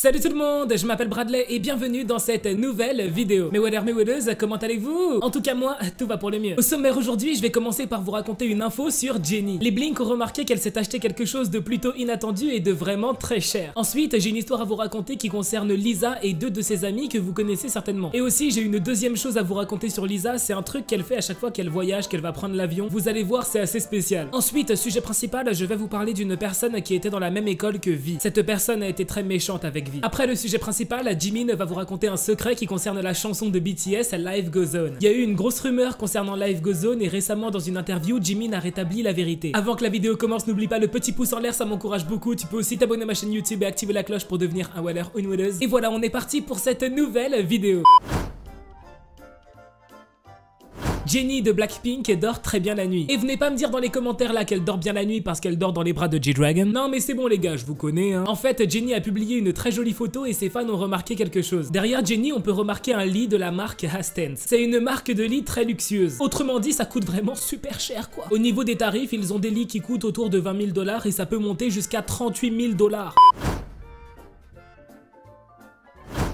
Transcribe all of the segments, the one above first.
Salut tout le monde, je m'appelle Bradley et bienvenue dans cette nouvelle vidéo. Mes waders, mes wadeuses, comment allez-vous? En tout cas moi, tout va pour le mieux. Au sommaire aujourd'hui, je vais commencer par vous raconter une info sur Jennie. Les Blink ont remarqué qu'elle s'est acheté quelque chose de plutôt inattendu et de vraiment très cher. Ensuite, j'ai une histoire à vous raconter qui concerne Lisa et deux de ses amis que vous connaissez certainement. Et aussi, j'ai une deuxième chose à vous raconter sur Lisa, c'est un truc qu'elle fait à chaque fois qu'elle voyage, qu'elle va prendre l'avion. Vous allez voir, c'est assez spécial. Ensuite, sujet principal, je vais vous parler d'une personne qui était dans la même école que Vi. Cette personne a été très méchante avec Vi. Après le sujet principal, Jimin va vous raconter un secret qui concerne la chanson de BTS Life Goes On. Il y a eu une grosse rumeur concernant Life Goes On et récemment dans une interview, Jimin a rétabli la vérité. Avant que la vidéo commence, n'oublie pas le petit pouce en l'air, ça m'encourage beaucoup. Tu peux aussi t'abonner à ma chaîne YouTube et activer la cloche pour devenir un wader ou une wadeuse. Et voilà, on est parti pour cette nouvelle vidéo. Jennie de Blackpink dort très bien la nuit. Et venez pas me dire dans les commentaires là qu'elle dort bien la nuit parce qu'elle dort dans les bras de G-Dragon. Non mais c'est bon les gars, je vous connais hein. En fait, Jennie a publié une très jolie photo et ses fans ont remarqué quelque chose. Derrière Jennie, on peut remarquer un lit de la marque Hastens. C'est une marque de lit très luxueuse. Autrement dit, ça coûte vraiment super cher quoi. Au niveau des tarifs, ils ont des lits qui coûtent autour de 20 000 $ et ça peut monter jusqu'à 38 000 $.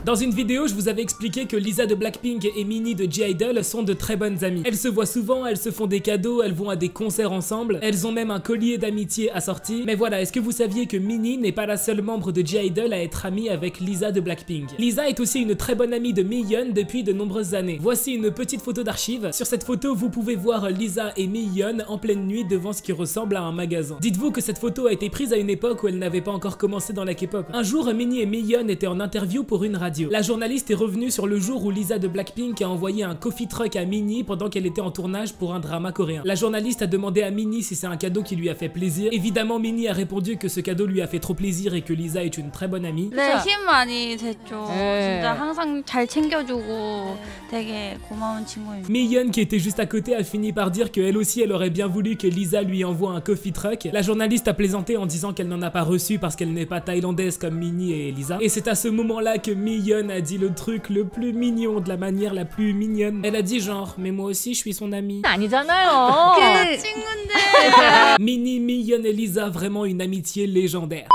Dans une vidéo, je vous avais expliqué que Lisa de Blackpink et Minnie de G-Idol sont de très bonnes amies. Elles se voient souvent, elles se font des cadeaux, elles vont à des concerts ensemble, elles ont même un collier d'amitié assorti. Mais voilà, est-ce que vous saviez que Minnie n'est pas la seule membre de G-Idol à être amie avec Lisa de Blackpink? Lisa est aussi une très bonne amie de Miyeon depuis de nombreuses années. Voici une petite photo d'archive. Sur cette photo, vous pouvez voir Lisa et Miyeon en pleine nuit devant ce qui ressemble à un magasin. Dites-vous que cette photo a été prise à une époque où elle n'avait pas encore commencé dans la K-pop. Un jour, Minnie et Miyeon étaient en interview pour une radio. La journaliste est revenue sur le jour où Lisa de Blackpink a envoyé un coffee truck à Minnie pendant qu'elle était en tournage pour un drama coréen. La journaliste a demandé à Minnie si c'est un cadeau qui lui a fait plaisir. Évidemment, Minnie a répondu que ce cadeau lui a fait trop plaisir et que Lisa est une très bonne amie. 네, 힘 많이 됐죠. 진짜 항상 잘 챙겨주고 되게 고마운 친구입니다. Miyeon, qui était juste à côté, a fini par dire qu'elle aussi elle aurait bien voulu que Lisa lui envoie un coffee truck. La journaliste a plaisanté en disant qu'elle n'en a pas reçu parce qu'elle n'est pas thaïlandaise comme Minnie et Lisa. Et c'est à ce moment-là que Miyeon a dit le truc le plus mignon, de la manière la plus mignonne. Elle a dit genre, mais moi aussi je suis son amie. 아니잖아요. 친구인데. Minnie, Miyeon et Lisa, vraiment une amitié légendaire.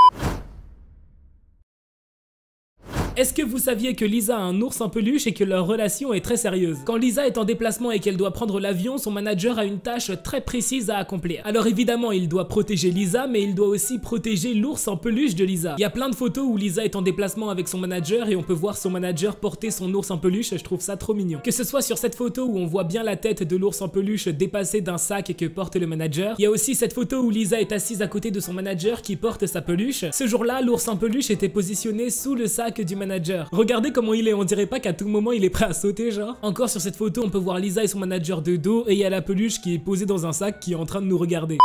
Est-ce que vous saviez que Lisa a un ours en peluche et que leur relation est très sérieuse? Quand Lisa est en déplacement et qu'elle doit prendre l'avion, son manager a une tâche très précise à accomplir. Alors évidemment, il doit protéger Lisa, mais il doit aussi protéger l'ours en peluche de Lisa. Il y a plein de photos où Lisa est en déplacement avec son manager et on peut voir son manager porter son ours en peluche, je trouve ça trop mignon. Que ce soit sur cette photo où on voit bien la tête de l'ours en peluche dépassée d'un sac que porte le manager, il y a aussi cette photo où Lisa est assise à côté de son manager qui porte sa peluche. Ce jour-là, l'ours en peluche était positionné sous le sac du manager. Regardez comment il est, on dirait pas qu'à tout moment il est prêt à sauter genre. Encore sur cette photo on peut voir Lisa et son manager de dos et il y a la peluche qui est posée dans un sac qui est en train de nous regarder.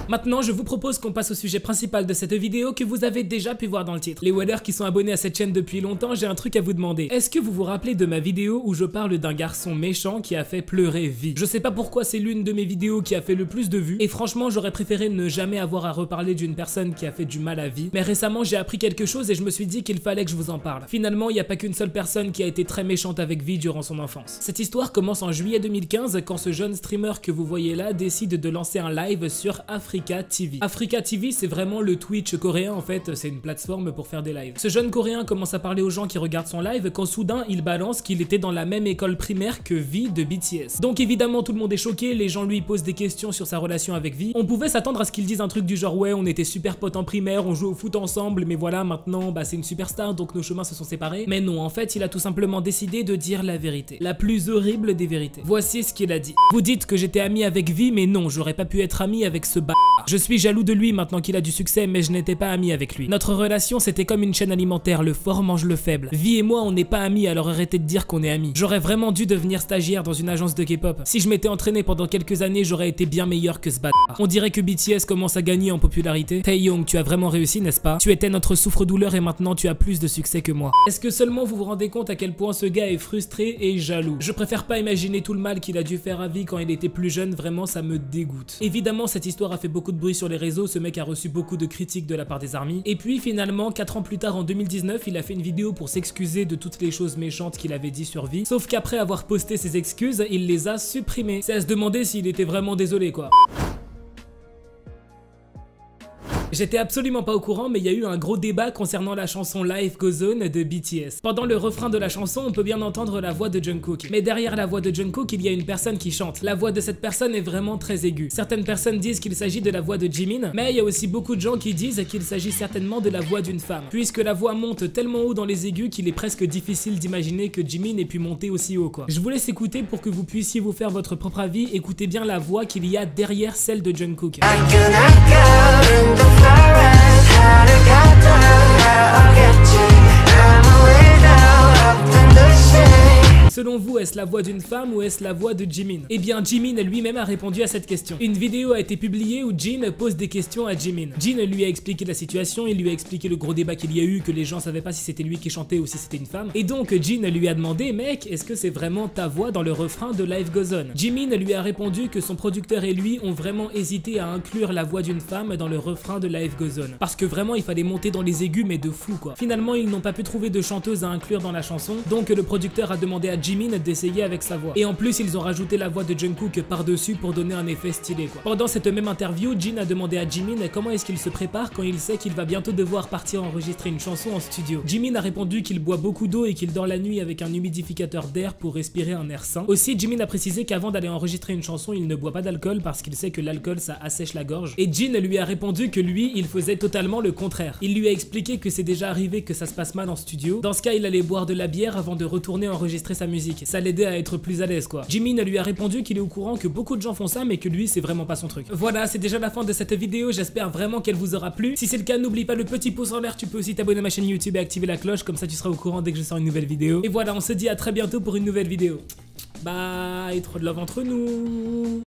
Maintenant, je vous propose qu'on passe au sujet principal de cette vidéo que vous avez déjà pu voir dans le titre. Les waders qui sont abonnés à cette chaîne depuis longtemps, j'ai un truc à vous demander. Est-ce que vous vous rappelez de ma vidéo où je parle d'un garçon méchant qui a fait pleurer Vi? Je sais pas pourquoi c'est l'une de mes vidéos qui a fait le plus de vues et franchement, j'aurais préféré ne jamais avoir à reparler d'une personne qui a fait du mal à Vi. Mais récemment, j'ai appris quelque chose et je me suis dit qu'il fallait que je vous en parle. Finalement, il n'y a pas qu'une seule personne qui a été très méchante avec Vi durant son enfance. Cette histoire commence en juillet 2015 quand ce jeune streamer que vous voyez là décide de lancer un live sur Africa TV. Africa TV, c'est vraiment le Twitch coréen en fait, c'est une plateforme pour faire des lives. Ce jeune coréen commence à parler aux gens qui regardent son live quand soudain il balance qu'il était dans la même école primaire que Vi de BTS. Donc évidemment tout le monde est choqué, les gens lui posent des questions sur sa relation avec Vi. On pouvait s'attendre à ce qu'il dise un truc du genre ouais on était super potes en primaire, on jouait au foot ensemble, mais voilà maintenant bah c'est une superstar donc nos chemins se sont séparés. Mais non, en fait il a tout simplement décidé de dire la vérité, la plus horrible des vérités. Voici ce qu'il a dit. Vous dites que j'étais ami avec Vi mais non, j'aurais pas pu être ami avec ce bâtard. Je suis jaloux de lui maintenant qu'il a du succès mais je n'étais pas ami avec lui. Notre relation c'était comme une chaîne alimentaire, le fort mange le faible. Vi et moi on n'est pas amis alors arrêtez de dire qu'on est amis. J'aurais vraiment dû devenir stagiaire dans une agence de K-pop. Si je m'étais entraîné pendant quelques années j'aurais été bien meilleur que ce bâtard. On dirait que BTS commence à gagner en popularité. Taeyong, tu as vraiment réussi n'est-ce pas? Tu étais notre souffre-douleur et maintenant tu as plus de succès que moi. Est-ce que seulement vous vous rendez compte à quel point ce gars est frustré et jaloux? Je préfère pas imaginer tout le mal qu'il a dû faire à Vi quand il était plus jeune, vraiment ça me dégoûte. Évidemment cette histoire a fait beaucoup de bruit sur les réseaux, ce mec a reçu beaucoup de critiques de la part des armies. Et puis finalement, 4 ans plus tard en 2019, il a fait une vidéo pour s'excuser de toutes les choses méchantes qu'il avait dit sur Vi. Sauf qu'après avoir posté ses excuses, il les a supprimées. C'est à se demander s'il était vraiment désolé quoi. J'étais absolument pas au courant, mais il y a eu un gros débat concernant la chanson Life Goes On de BTS. Pendant le refrain de la chanson, on peut bien entendre la voix de Jungkook. Mais derrière la voix de Jungkook, il y a une personne qui chante. La voix de cette personne est vraiment très aiguë. Certaines personnes disent qu'il s'agit de la voix de Jimin, mais il y a aussi beaucoup de gens qui disent qu'il s'agit certainement de la voix d'une femme, puisque la voix monte tellement haut dans les aigus qu'il est presque difficile d'imaginer que Jimin ait pu monter aussi haut quoi. Je vous laisse écouter pour que vous puissiez vous faire votre propre avis. Écoutez bien la voix qu'il y a derrière celle de Jungkook. Selon vous, est-ce la voix d'une femme ou est-ce la voix de Jimin? Eh bien, Jimin lui-même a répondu à cette question. Une vidéo a été publiée où Jin pose des questions à Jimin. Jin lui a expliqué la situation, il lui a expliqué le gros débat qu'il y a eu, que les gens savaient pas si c'était lui qui chantait ou si c'était une femme. Et donc, Jin lui a demandé, mec, est-ce que c'est vraiment ta voix dans le refrain de Life Goes On? Jimin lui a répondu que son producteur et lui ont vraiment hésité à inclure la voix d'une femme dans le refrain de Life Goes On. Parce que vraiment, il fallait monter dans les aigus, mais de fou quoi. Finalement, ils n'ont pas pu trouver de chanteuse à inclure dans la chanson, donc le producteur a demandé à Jimin d'essayer avec sa voix. Et en plus, ils ont rajouté la voix de Jungkook par-dessus pour donner un effet stylé quoi. Pendant cette même interview, Jin a demandé à Jimin comment est-ce qu'il se prépare quand il sait qu'il va bientôt devoir partir enregistrer une chanson en studio. Jimin a répondu qu'il boit beaucoup d'eau et qu'il dort la nuit avec un humidificateur d'air pour respirer un air sain. Aussi, Jimin a précisé qu'avant d'aller enregistrer une chanson, il ne boit pas d'alcool parce qu'il sait que l'alcool ça assèche la gorge. Et Jin lui a répondu que lui, il faisait totalement le contraire. Il lui a expliqué que c'est déjà arrivé que ça se passe mal en studio. Dans ce cas, il allait boire de la bière avant de retourner enregistrer sa musique. Ça l'aidait à être plus à l'aise quoi. Jimin lui a répondu qu'il est au courant que beaucoup de gens font ça mais que lui c'est vraiment pas son truc. Voilà, c'est déjà la fin de cette vidéo, j'espère vraiment qu'elle vous aura plu. Si c'est le cas, n'oublie pas le petit pouce en l'air, tu peux aussi t'abonner à ma chaîne YouTube et activer la cloche, comme ça tu seras au courant dès que je sors une nouvelle vidéo. Et voilà, on se dit à très bientôt pour une nouvelle vidéo. Bye, trop de love entre nous.